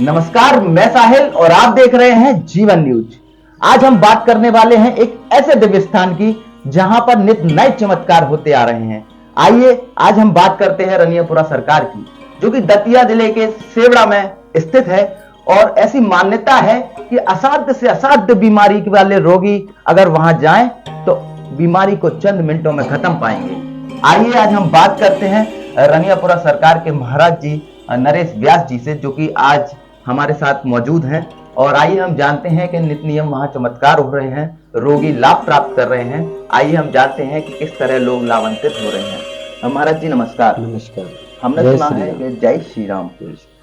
नमस्कार, मैं साहिल और आप देख रहे हैं जीवन न्यूज। आज हम बात करने वाले हैं एक ऐसे दिव्य स्थान की जहां पर नित नए चमत्कार होते आ रहे हैं। आइए आज हम बात करते हैं रनियापुरा सरकार की, जो कि दतिया जिले के सेवड़ा में स्थित है। और ऐसी मान्यता है कि असाध्य से असाध्य बीमारी वाले रोगी अगर वहां जाएं तो बीमारी को चंद मिनटों में खत्म पाएंगे। आइए आज हम बात करते हैं रनियापुरा सरकार के महाराज जी नरेश व्यास जी से, जो कि आज हमारे साथ मौजूद हैं। और आइए हम जानते हैं कि नित्य नियम वहां चमत्कार हो रहे हैं, रोगी लाभ प्राप्त कर रहे हैं। आइए हम जानते हैं कि किस तरह लोग लाभान्वित हो रहे हैं। महाराज जी नमस्कार। नमस्कार। हमने सुना है कि जय श्री राम,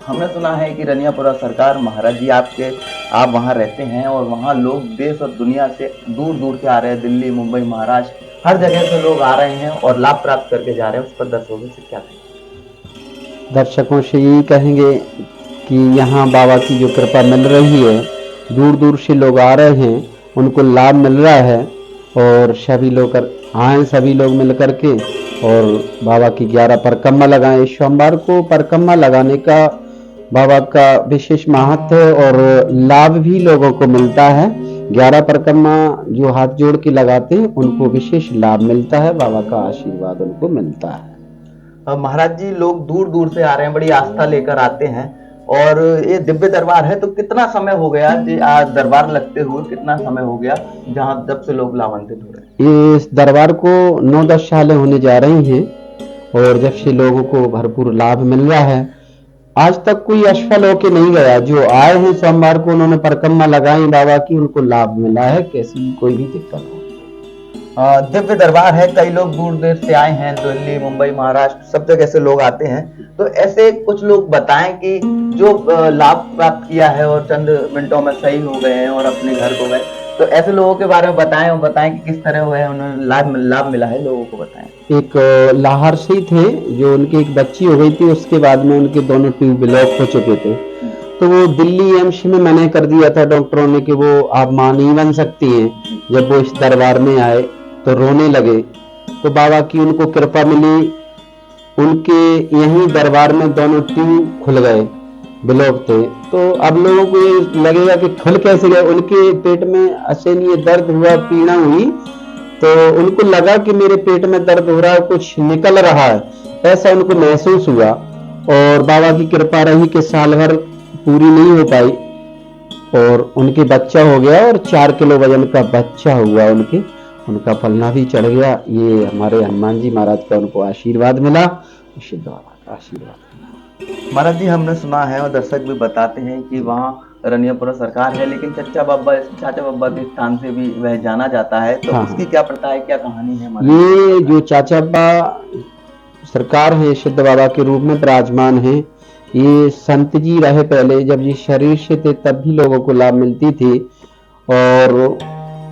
हमने सुना है कि रनियापुरा सरकार महाराज जी आप वहां रहते हैं और वहां लोग देश और दुनिया से दूर दूर से आ रहे हैं, दिल्ली, मुंबई, महाराष्ट्र, हर जगह से लोग आ रहे हैं और लाभ प्राप्त करके जा रहे हैं। उस पर दर्शकों से क्या कहेंगे? दर्शकों से यही कहेंगे कि यहाँ बाबा की जो कृपा मिल रही है, दूर दूर से लोग आ रहे हैं, उनको लाभ मिल रहा है। और सभी लोग आए, सभी लोग मिल करके और बाबा की 11 परिक्रमा लगाएं। इस सोमवार को परिक्रमा लगाने का बाबा का विशेष महत्व है और लाभ भी लोगों को मिलता है। 11 परिक्रमा जो हाथ जोड़ के लगाते हैं उनको विशेष लाभ मिलता है, बाबा का आशीर्वाद उनको मिलता है। महाराज जी, लोग दूर दूर से आ रहे हैं, बड़ी आस्था लेकर आते हैं और ये दिव्य दरबार है, तो कितना समय हो गया दरबार लगते हुए, कितना समय हो गया जहाँ जब से लोग लाभान्वित हो रहे हैं? इस दरबार को 9-10 साल होने जा रही हैं और जब से लोगों को भरपूर लाभ मिल रहा है। आज तक कोई असफल होके नहीं गया। जो आए हैं सोमवार को, उन्होंने परिक्रमा लगाई बाबा की, उनको लाभ मिला है, कैसी कोई भी दिक्कत नहीं। दिव्य दरबार है, कई लोग दूर दूर से आए हैं, दिल्ली, मुंबई, महाराष्ट्र, सब जगह से लोग आते हैं। तो ऐसे कुछ लोग बताएं कि जो लाभ प्राप्त किया है और चंद मिनटों में सही हो गए हैं और अपने घर को गए, तो ऐसे लोगों के बारे में बताएं और बताएं कि किस तरह हुए हैं, उन्हें लाभ मिला है, लोगों को बताएं। एक लाहौर से थे, जो उनकी एक बच्ची हो गई थी, उसके बाद में उनके दोनों ट्यूब ब्लॉक हो चुके थे। तो वो दिल्ली एम्स में मना कर दिया था डॉक्टरों ने कि वो आप मां नहीं बन सकती हैं। जब वो इस दरबार में आए तो रोने लगे, तो बाबा की उनको कृपा मिली, उनके यहीं दरबार में दोनों ट्यूब खुल गए, ब्लॉक थे। तो अब लोगों को ये लगेगा कि खुल कैसे गए। उनके पेट में असहनीय दर्द हुआ, पीड़ा हुई, तो उनको लगा कि मेरे पेट में दर्द हो रहा है, कुछ निकल रहा है, ऐसा उनको महसूस हुआ। और बाबा की कृपा रही कि साल भर पूरी नहीं हो पाई और उनके बच्चा हो गया और 4 किलो वजन का बच्चा हुआ। उनका पलना भी चढ़ गया। ये हमारे हनुमान जी महाराज का उनको आशीर्वाद मिला, आशीर्वाद। महाराज जी, हमने सुना है और दर्शक भी बताते हैं कि वहाँ रनियापुरा सरकार है, लेकिन चाचा बाबा के स्थान से भी वह जाना जाता है। तो उसकी क्या प्रथा है, क्या कहानी है? ये जो चाचा बाबा सरकार है, सिद्ध बाबा के रूप में विराजमान है। ये संत जी रहे पहले, जब ये शरीर से थे तब भी लोगों को लाभ मिलती थी। और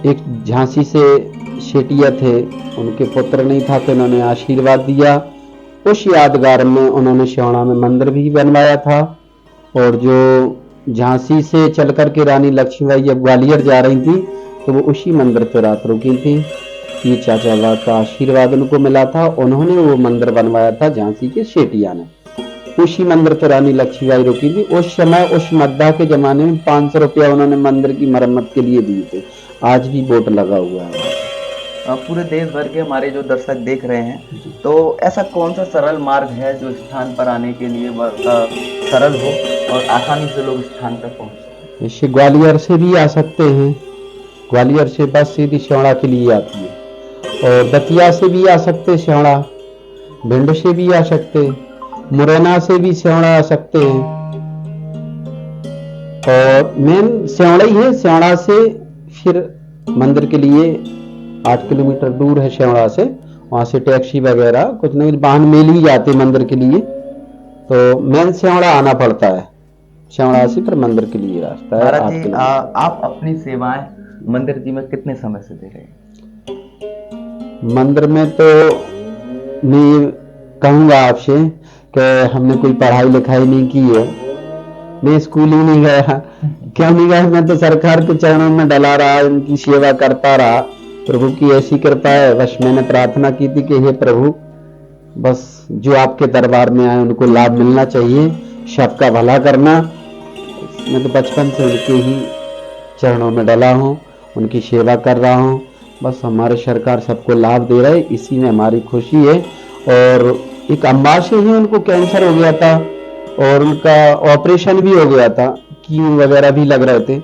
एक झांसी से शेटिया थे, उनके पुत्र नहीं था तो उन्होंने आशीर्वाद दिया। उस यादगार में उन्होंने श्यावणा में मंदिर भी बनवाया था। और जो झांसी से चल करके रानी लक्ष्मीबाई जब ग्वालियर जा रही थी तो वो उसी मंदिर पर रात रुकी थी। ये चाचा बाबा का आशीर्वाद उनको मिला था, उन्होंने वो मंदिर बनवाया था झांसी के शेटिया ने। उसी मंदिर पर रानी लक्ष्मीबाई रुकी थी। उस समय उस मद्दा के जमाने में 500 रुपया उन्होंने मंदिर की मरम्मत के लिए दिए थे। आज भी बोर्ड लगा हुआ है। पूरे देश भर के हमारे जो दर्शक देख रहे हैं, तो ऐसा कौन सा सरल मार्ग है जो स्थान पर आने के लिए सरल हो और आसानी से लोग स्थान पर पहुंच सकें? इससे ग्वालियर से भी आ सकते हैं, ग्वालियर से बस सीधी श्यावणा के लिए आती है। और दतिया से भी आ सकते, श्यावणा, भिंड से भी आ सकते, मुरैना से भी श्यावणा आ सकते हैं। और मेन श्यावणा ही है। श्यावणा से फिर मंदिर के लिए 8 किलोमीटर दूर है श्यावणा से, वहां से टैक्सी वगैरह कुछ नहीं, वाहन मेल ही जाते मंदिर के लिए। तो मेन श्यावणा आना पड़ता है, श्यावणा से फिर मंदिर के लिए रास्ता है। महाराज जी, आप अपनी सेवाएं मंदिर जी में कितने समय से दे रहे हैं? मंदिर में तो मैं कहूंगा आपसे कि हमने कोई पढ़ाई लिखाई नहीं की है, मैं स्कूल ही नहीं गया। क्यों नहीं गया? मैं तो सरकार के चरणों में डला रहा, उनकी सेवा करता रहा। प्रभु की ऐसी कृपा है, बस मैंने प्रार्थना की थी कि हे प्रभु, बस जो आपके दरबार में आए उनको लाभ मिलना चाहिए, सबका भला करना। मैं तो बचपन से उनके ही चरणों में डला हूँ, उनकी सेवा कर रहा हूँ। बस हमारे सरकार सबको लाभ दे रहा है, इसी में हमारी खुशी है। और एक अम्बा से ही उनको कैंसर हो गया था और उनका ऑपरेशन भी हो गया था, कीमो वगैरह भी लग रहे थे।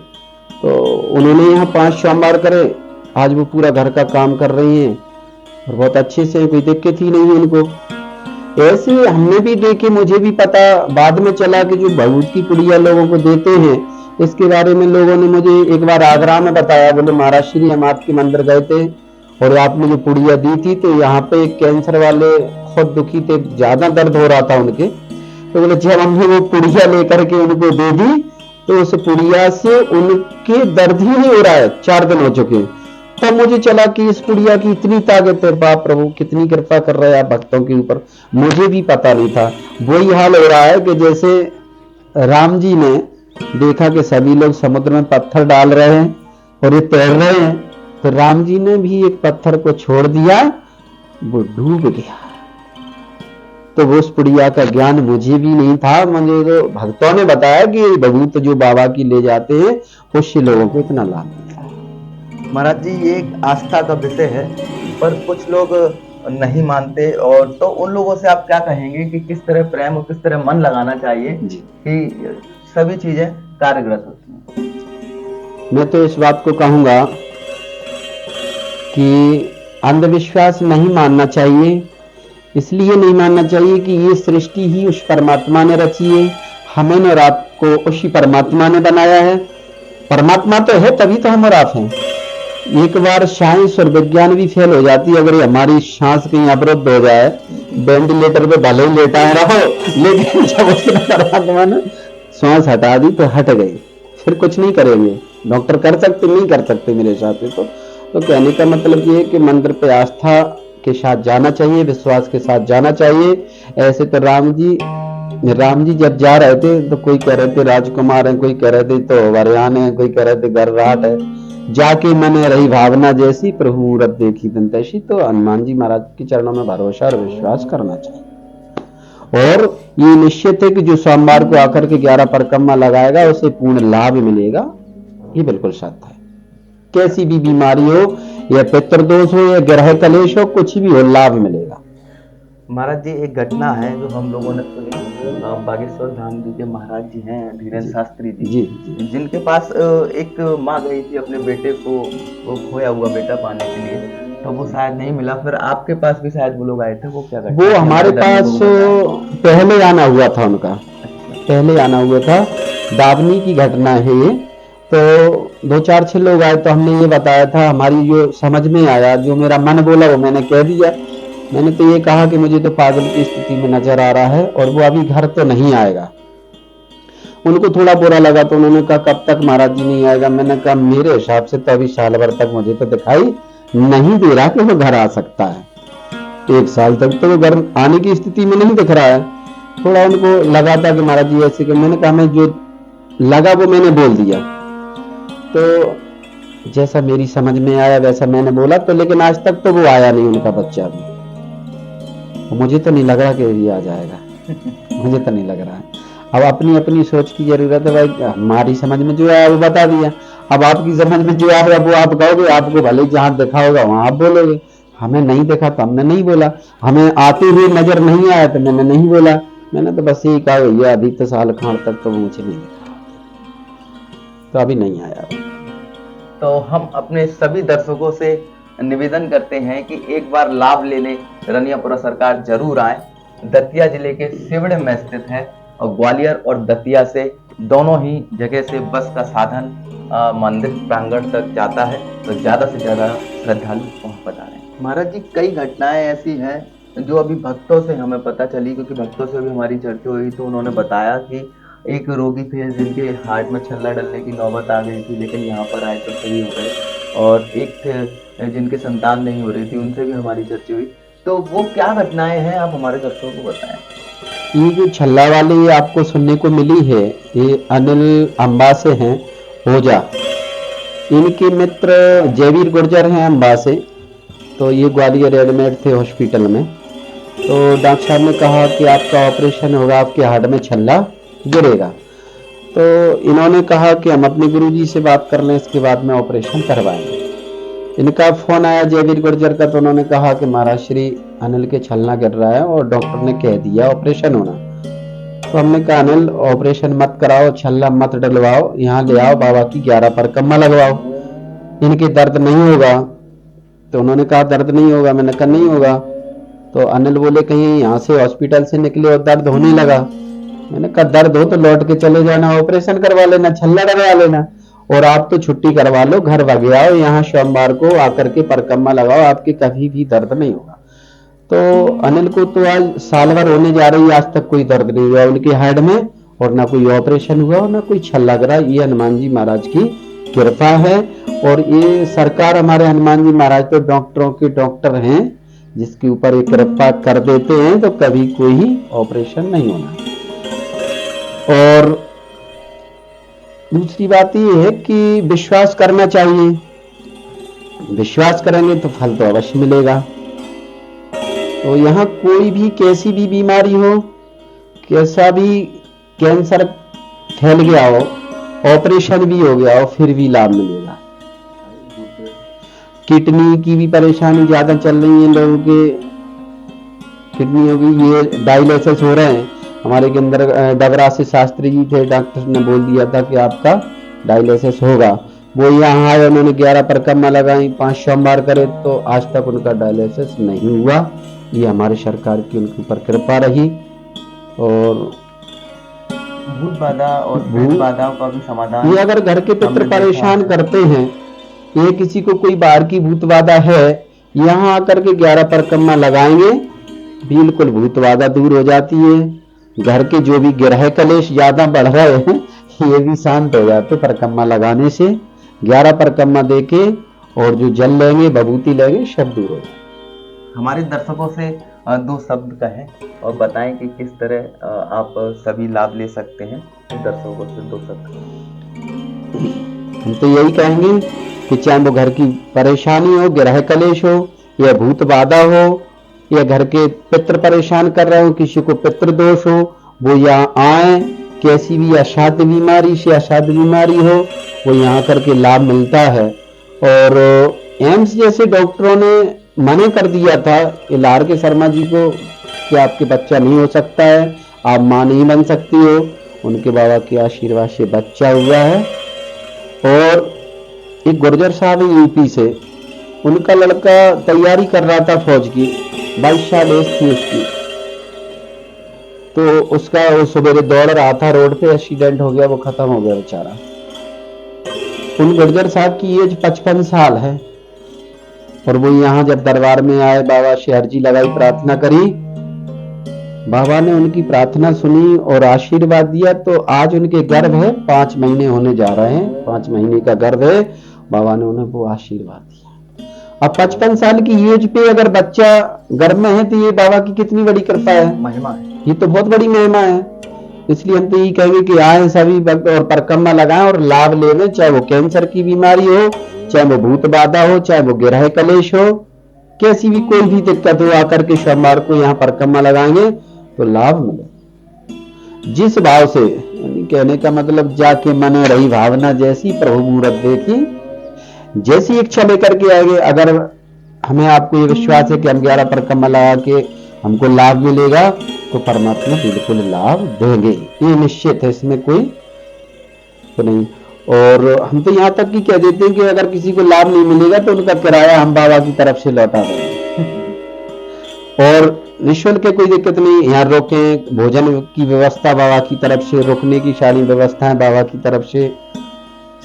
तो उन्होंने यहाँ 5 सोमवार करे, आज वो पूरा घर का काम कर रही हैं और बहुत अच्छे से, कोई दिक्कत ही नहीं है इनको। ऐसे हमने भी देखे, मुझे भी पता बाद में चला कि जो भभूत की पुड़िया लोगों को देते हैं, इसके बारे में लोगों ने मुझे एक बार आगरा में बताया। बोले महाराज श्री, हम आपके मंदिर गए थे और आपने जो पुड़िया दी थी, तो यहाँ पे कैंसर वाले खुद दुखी थे, ज्यादा दर्द हो रहा था उनके। तो बोले जब हमने वो पुड़िया लेकर के उनको दे दी, तो उस पुड़िया से उनके दर्द ही नहीं हो रहा है, 4 दिन हो चुके। तब मुझे चला कि इस पुड़िया की इतनी ताकत है, बाप प्रभु कितनी कृपा कर रहे हैं आप भक्तों के ऊपर, मुझे भी पता नहीं था। वही हाल हो रहा है कि जैसे राम जी ने देखा कि सभी लोग समुद्र में पत्थर डाल रहे हैं और ये तैर रहे हैं, तो राम जी ने भी एक पत्थर को छोड़ दिया, वो डूब गया। तो वो उस पुड़िया का ज्ञान मुझे भी नहीं था, मुझे तो भक्तों ने बताया कि भभूत जो बाबा की ले जाते हैं उससे लोगों को इतना लाभ मिलता है। महाराज जी, ये एक आस्था का विषय है, पर कुछ लोग नहीं मानते, और तो उन लोगों से आप क्या कहेंगे कि किस तरह प्रेम और किस तरह मन लगाना चाहिए कि सभी चीजें कार्यग्रस्त होती हैं? मैं तो इस बात को कहूंगा कि अंधविश्वास नहीं मानना चाहिए। इसलिए नहीं मानना चाहिए कि ये सृष्टि ही उस परमात्मा ने रची है, हमें और आपको उसी परमात्मा ने बनाया है। परमात्मा तो है, तभी तो हम और आप हैं। एक बार साइंस और विज्ञान भी फेल हो जाती है, अगर हमारी सांस कहीं अवरुद्ध हो जाए, वेंटिलेटर पे भले ही लेटा रहो, लेकिन जब उसने परमात्मा ने सांस हटा दी तो हट गई, फिर कुछ नहीं करेंगे। डॉक्टर कर सकते, नहीं कर सकते मेरे हिसाब से। तो कहने का मतलब ये है कि मंदिर पे आस्था के साथ जाना चाहिए, विश्वास के साथ जाना चाहिए। ऐसे तो राम जी जब जा रहे थे तो कोई कह रहे थे राजकुमार है, कोई कह रहे थे तो वरयान है, कोई कह रहे थे गर्राट है। जाके मैंने रही भावना जैसी, प्रभु मूरत देखी दिन तैसी। तो हनुमान जी महाराज के चरणों में भरोसा और विश्वास करना चाहिए। और ये निश्चित है कि जो सोमवार को आकर के 11 परिक्रमा लगाएगा उसे पूर्ण लाभ मिलेगा, ये बिल्कुल सत्य है। कैसी भी बीमारी हो, या पितृदोष हो, या ग्रह कलेश हो, कुछ भी हो, लाभ मिलेगा। महाराज जी, एक घटना है जो हम लोगों ने सुनी। बागेश्वर धाम जी के महाराज जी हैं धीरेन्द्र शास्त्री जी, जिनके पास एक माँ गई थी अपने बेटे को, वो खोया हुआ बेटा पाने के लिए, तो वो शायद नहीं मिला। फिर आपके पास भी शायद वो लोग आए थे, वो क्या घटना? वो हमारे पास पहले आना हुआ था उनका, पहले आना हुआ था। दावनी की घटना है ये। तो 2-4-6 लोग आए, तो हमने ये बताया था, हमारी जो समझ में आया, जो मेरा मन बोला वो मैंने कह दिया। मैंने तो ये कहा कि मुझे तो पागल की स्थिति में नजर आ रहा है और वो अभी घर तो नहीं आएगा। उनको थोड़ा बुरा लगा, तो उन्होंने कहा कब तक महाराज जी नहीं आएगा? मैंने कहा मेरे हिसाब से तो अभी साल भर तक मुझे तो दिखाई नहीं दे रहा कि वो घर आ सकता है। 1 साल तक तो वो घर आने की स्थिति में नहीं दिख रहा है। थोड़ा उनको लगा था कि महाराज जी ऐसे, मैंने कहा मैं जो लगा वो मैंने बोल दिया। तो जैसा मेरी समझ में आया वैसा मैंने बोला। तो लेकिन आज तक तो वो आया नहीं, उनका बच्चा भी। मुझे तो नहीं लग रहा कि ये आ जाएगा, मुझे तो नहीं लग रहा है। अब अपनी अपनी सोच की जरूरत है भाई। हमारी समझ में जो है वो बता दिया, अब आपकी समझ में जो है वो आप कहोगे। आपको भले जहां देखा होगा वहां आप बोलोगे, हमें नहीं देखा तो हमने नहीं बोला, हमें आते हुए नजर नहीं आया तो मैंने नहीं बोला। मैंने तो बस यही कहा भैया अभी तो साल खान तक तो मुझे नहीं देखा, तो अभी नहीं आया। तो हम अपने सभी दर्शकों से निवेदन करते हैं कि एक बार लाभ लेने रनियापुरा सरकार जरूर आए। दतिया जिले के सिवड़े में स्थित है और ग्वालियर और दतिया से दोनों ही जगह से बस का साधन मंदिर प्रांगण तक जाता है, तो ज्यादा से ज्यादा श्रद्धालु वहां पधारें। महाराज जी, कई घटनाएं ऐसी हैं जो अभी भक्तों से हमें पता चली, क्योंकि भक्तों से भी हमारी चर्चा हुई, तो उन्होंने बताया कि एक रोगी थे जिनके हार्ट में छल्ला डलने की नौबत आ गई थी, लेकिन यहाँ पर आए तो सही हो गए। और एक थे जिनके संतान नहीं हो रही थी, उनसे भी हमारी चर्चा हुई। तो वो क्या घटनाएं हैं, आप हमारे दर्शकों को बताएं। ये जो छल्ला वाली आपको सुनने को मिली है, ये अनिल अम्बा से हैं, ओझा। इनके मित्र जयवीर गुर्जर हैं अम्बा से। तो ये ग्वालियर एडमिट थे हॉस्पिटल में। तो डॉक्टर साहब ने कहा कि आपका ऑपरेशन होगा, आपके हार्ट में छल्ला गिरेगा। तो इन्होंने कहा कि हम अपने गुरुजी से बात कर लें, इसके बाद में ऑपरेशन करवाएंगे। इनका फोन आया जयवीर गुर्जर का, तो उन्होंने कहा कि महाराज श्री अनिल के छलना गिर रहा है और डॉक्टर ने कह दिया ऑपरेशन होना। तो हमने कहा अनिल ऑपरेशन मत कराओ, छल्ला मत डलवाओ, यहाँ ले आओ, बाबा की 11 परिक्रमा लगवाओ, इनके दर्द नहीं होगा। तो उन्होंने कहा दर्द नहीं होगा, मैंने कहा नहीं होगा। तो अनिल बोले कहीं यहाँ से हॉस्पिटल से निकले और दर्द होने लगा। मैंने कहा दर्द हो तो लौट के चले जाना, ऑपरेशन करवा लेना, छल्ला डलवा लेना, और आप तो छुट्टी करवा लो, घर भाग आओ, यहाँ सोमवार को आकर के परिक्रमा लगाओ, आपके कभी भी दर्द नहीं होगा। तो अनिल को तो आज साल भर होने जा रही है, आज तक कोई दर्द नहीं हुआ उनकी हेड में, और ना कोई ऑपरेशन हुआ और ना कोई छल्ला गिरा। ये हनुमान जी महाराज की कृपा है। और ये सरकार, हमारे हनुमान जी महाराज तो डॉक्टरों के डॉक्टर हैं, जिसके ऊपर ये कृपा कर देते हैं तो कभी कोई ऑपरेशन नहीं होना। और दूसरी बात ये है कि विश्वास करना चाहिए, विश्वास करेंगे तो फल तो अवश्य मिलेगा। तो यहाँ कोई भी कैसी भी बीमारी हो, कैसा भी कैंसर फैल गया हो, ऑपरेशन भी हो गया हो, फिर भी लाभ मिलेगा। किडनी की भी परेशानी ज्यादा चल रही है लोगों के, किडनी होगी, ये डायलिसिस हो रहे हैं। हमारे के अंदर डबरा से शास्त्री जी थे, डॉक्टर ने बोल दिया था कि आपका डायलिसिस होगा। वो यहाँ आए, उन्होंने 11 परिक्रमा लगाई, 5 सोमवार करे, तो आज तक उनका डायलिसिस नहीं हुआ। ये हमारे सरकार की उनके ऊपर कृपा रही। और भूत बाधा और भूत बाधाओं का भी समाधान, ये अगर घर के पितर परेशान करते हैं, ये किसी को कोई बाहर की भूत बाधा है, यहाँ आकर के 11 परिक्रमा लगाएंगे, बिल्कुल भूत बाधा दूर हो जाती है। घर के जो भी ग्रह कलेश ज्यादा बढ़ रहे हैं, ये भी शांत हो जाते परिक्रमा लगाने से। 11 परिक्रमा देके और जो जल लेंगे, विभूति लेंगे, सब दूर हो जाए। हमारे दर्शकों से 2 शब्द कहें और बताएं कि किस तरह आप सभी लाभ ले सकते हैं। दर्शकों से 2 शब्द। हम तो यही कहेंगे कि चाहे वो घर की परेशानी हो, ग्रह कलेश हो, या भूत बाधा हो, या घर के पितृ परेशान कर रहे हो, किसी को पितृ दोष हो, वो यहाँ आए। कैसी भी असाध्य बीमारी से असाध्य बीमारी हो, वो यहाँ करके लाभ मिलता है। और एम्स जैसे डॉक्टरों ने मना कर दिया था इलार के शर्मा जी को कि आपके बच्चा नहीं हो सकता है, आप मां नहीं बन सकती हो। उनके बाबा के आशीर्वाद से बच्चा हुआ है। और एक गुर्जर साहब है यूपी से, उनका लड़का तैयारी कर रहा था फौज की, 22 साल एज थी उसकी। तो उसका वो सवेरे दौड़ रहा था रोड पे, एक्सीडेंट हो गया, वो खत्म हो गया बेचारा। उन गुर्जर साहब की एज 55 साल है। और वो यहाँ जब दरबार में आए, बाबा से अर्जी लगाई, प्रार्थना करी, बाबा ने उनकी प्रार्थना सुनी और आशीर्वाद दिया। तो आज उनके गर्भ है, 5 महीने होने जा रहे हैं, 5 महीने का गर्भ है। बाबा ने उन्हें वो आशीर्वाद दिया। अब 55 साल की एज पे अगर बच्चा गर्भ में है, तो ये बाबा की कितनी बड़ी कृपा है, महिमा है। ये तो बहुत बड़ी महिमा है। इसलिए हम तो यही कहेंगे कि आए सभी भक्त और परिक्रमा लगाएं और लाभ लेने, चाहे वो कैंसर की बीमारी हो, चाहे वो भूत बाधा हो, चाहे वो ग्रह कलेश हो, कैसी भी कोई भी दिक्कत हो, आकर के सोमवार को यहाँ परिक्रमा लगाएंगे तो लाभ मिले। जिस भाव से, यानी कहने का मतलब जाके मने रही भावना जैसी, प्रभु मूरत देखी, जैसी इच्छा लेकर के आएंगे। अगर हमें आपको ये विश्वास है कि हम 11 परिक्रमा लगा के हमको लाभ मिलेगा, तो परमात्मा बिल्कुल लाभ देंगे, ये निश्चित है, इसमें कोई तो नहीं। और हम तो यहाँ तक कि कह देते हैं कि अगर किसी को लाभ नहीं मिलेगा तो उनका किराया हम बाबा की तरफ से लौटा देंगे। और निःशुल्क कोई दिक्कत नहीं, यहाँ रोकें, भोजन की व्यवस्था बाबा की तरफ से, रुकने की सारी व्यवस्थाएं बाबा की तरफ से,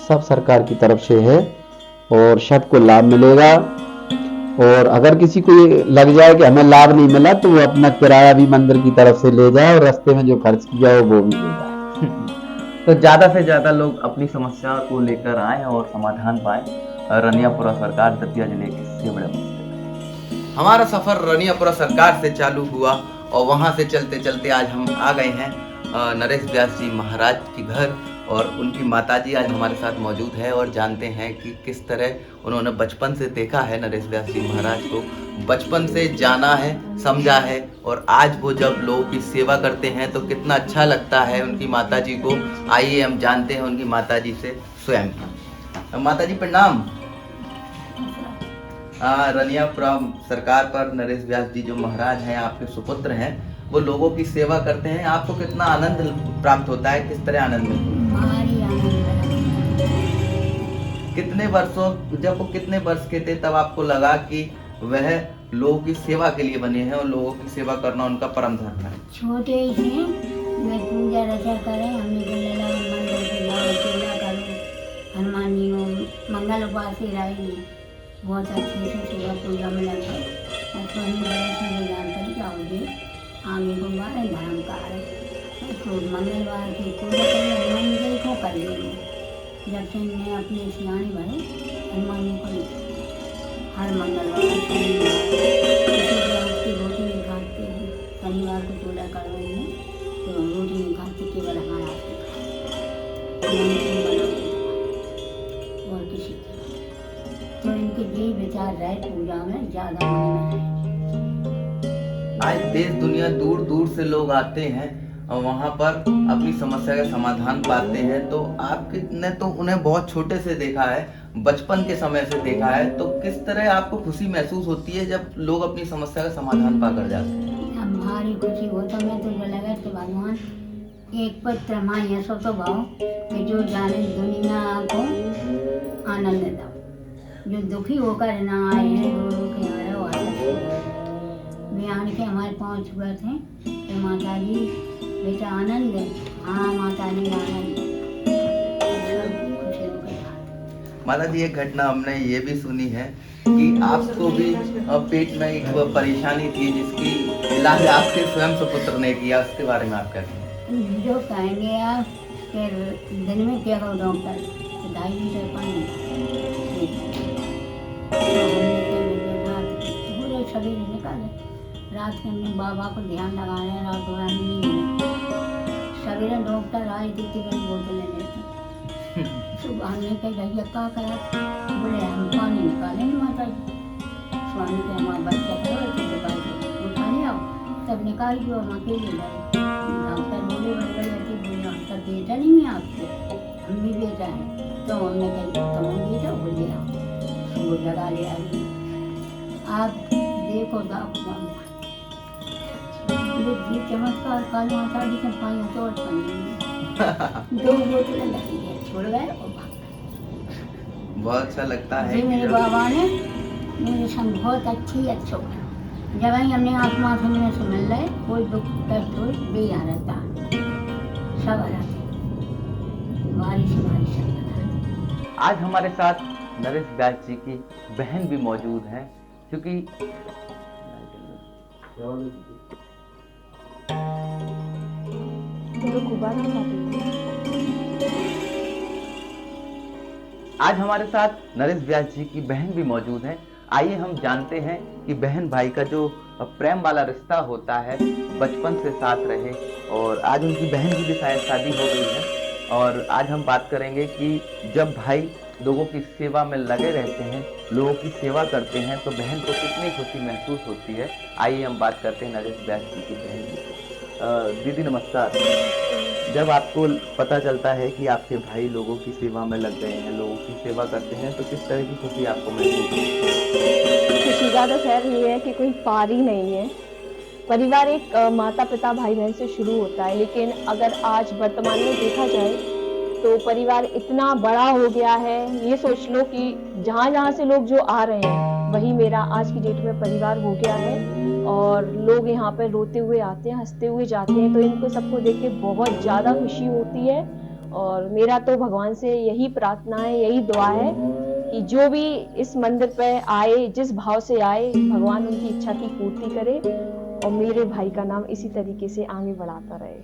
सब सरकार की तरफ से है और सबको लाभ मिलेगा। और अगर किसी को लग जाए कि हमें लाभ नहीं मिला, तो वो अपना किराया भी मंदिर की तरफ से ले जाए और रास्ते में जो खर्च किया हो वो भी ले जाए। तो ज्यादा से ज्यादा लोग अपनी समस्या को लेकर आए और समाधान पाए। रनियापुरा सरकार दतिया जिले के सेवड़ा में। हमारा सफर रनियापुरा सरकार से चालू हुआ और वहां से चलते चलते आज हम आ गए हैं नरेश व्यास जी महाराज के घर, और उनकी माताजी आज हमारे साथ मौजूद है और जानते हैं कि किस तरह उन्होंने बचपन से देखा है नरेश व्यास जी महाराज को, बचपन से जाना है, समझा है, और आज वो जब लोगों की सेवा करते हैं तो कितना अच्छा लगता है उनकी माताजी को। आइए हम जानते हैं उनकी माताजी से स्वयं। माताजी प्रणाम। रनियापुरम सरकार पर नरेश व्यास जी जो महाराज हैं, आपके सुपुत्र हैं, वो लोगों की सेवा करते हैं, आपको कितना आनंद प्राप्त होता है, किस तरह आनंद मिलता है? कितने वर्षों, जब वो कितने वर्ष के थे तब आपको लगा कि वह लोगों की सेवा के लिए बने हैं और लोगों की सेवा करना उनका परम धर्म है? छोटे ही थे, मैं पूजा रचा करें, हमने बोला मंदिर के जाओ, पूजा करो, हनुमान जी को मंगल उपास राई, बहुत अच्छे से सेवा पूजा में लगे। तो हम बड़े से जानकारी जाओगे आगे को बार धर्म का है, तो मंगलवार की पूजा करें, हनुमान जी को कर लेंगे। जब से मैं अपने सियाने भरे हनुमान जी को हर मंगलवार की रोटी नहीं खाते हैं, शनिवार को पूजा करवाएंगे तो रोटी नहीं खाते, केवल हमारा और किसी के, तो इनके यही विचार रहे पूजा में ज़्यादा मन में। आज देश दुनिया दूर दूर से लोग आते हैं और वहाँ पर अपनी समस्या का समाधान पाते हैं, तो आपने तो उन्हें बहुत छोटे से देखा है, बचपन के समय से देखा है, तो किस तरह आपको खुशी महसूस होती है जब लोग अपनी समस्या का समाधान पाकर जाते हैं? हमारी खुशी हो तो मैं तो लगा कि भगवान एक पत्र माया सो तो भाव कि जो जाने दुनिया को आनंद दो, जो दुखी होकर ना आए हैं रो के आ रहे हो आने के हमारे पहुँच हुए थे कि माता जी बेटा आनंद है। हाँ माता जी आनंद है। माता जी एक घटना हमने ये भी सुनी है कि आपको भी पेट में एक परेशानी थी जिसकी इलाज आपके स्वयं सुपुत्र ने किया, उसके बारे में आप क्या कहेंगे? जो कहेंगे आप कि दिन में क्या करो डॉक्टर, 2.5 लीटर पानी पूरे शरीर निकाले। रात के हमने बाबा को ध्यान लगाया, रात हो नहीं है, सवेरे डॉक्टर आए 2 बड़ी बोतल लेने थे। सुबह हमने कही भैया क्या करा, बोले हम पानी निकालेंगे माता जी। स्वामी के हमारा बच्चा करो उठा ले आओ, तब निकाल दो, हम अकेले गए। डॉक्टर बोले बोले डॉक्टर बेटा नहीं है आपको, हम भी बेटा हैं, तो हमने कही तो हम बेटा बोले आओ, वो लगा ले आई। आप देखो चमत्कार काल माता जी के पानी तोड़ पानी 2 बोतलें लगी है, छोड़ गए और भाग गए। बहुत अच्छा लगता है। मेरे बाबा ने मेरे संग बहुत अच्छा करा। जब ही हमने आत्मा से मेरे से मिल रहे, कोई दुख कष्ट हो बेया रहता, सब रहते बारिश सब। आज हमारे साथ नरेश व्यास जी की बहन भी मौजूद है, क्योंकि आज हमारे साथ नरेश व्यास जी की बहन भी मौजूद है। आइए हम जानते हैं कि बहन भाई का जो प्रेम वाला रिश्ता होता है, बचपन से साथ रहे, और आज उनकी बहन की भी शायद शादी हो गई है, और आज हम बात करेंगे कि जब भाई लोगों की सेवा में लगे रहते हैं, लोगों की सेवा करते हैं, तो बहन को कितनी खुशी महसूस होती है। आइए हम बात करते हैं नरेश व्यास जी की बहन की। दीदी नमस्कार। जब आपको पता चलता है कि आपके भाई लोगों की सेवा में लग गए हैं, लोगों की सेवा करते हैं, तो किस तरह की खुशी आपको महसूस होती है? खुशी ज़्यादा खैर ये है कि कोई पार ही नहीं है। परिवार एक माता पिता भाई बहन से शुरू होता है, लेकिन अगर आज वर्तमान में देखा जाए तो परिवार इतना बड़ा हो गया है, ये सोच लो कि जहाँ जहाँ से लोग जो आ रहे हैं वही मेरा आज की डेट में परिवार हो गया है। और लोग यहाँ पर रोते हुए आते हैं, हंसते हुए जाते हैं, तो इनको सबको देख के बहुत ज़्यादा खुशी होती है। और मेरा तो भगवान से यही प्रार्थना है, यही दुआ है कि जो भी इस मंदिर पे आए, जिस भाव से आए, भगवान उनकी इच्छा की पूर्ति करे और मेरे भाई का नाम इसी तरीके से आगे बढ़ाता रहे।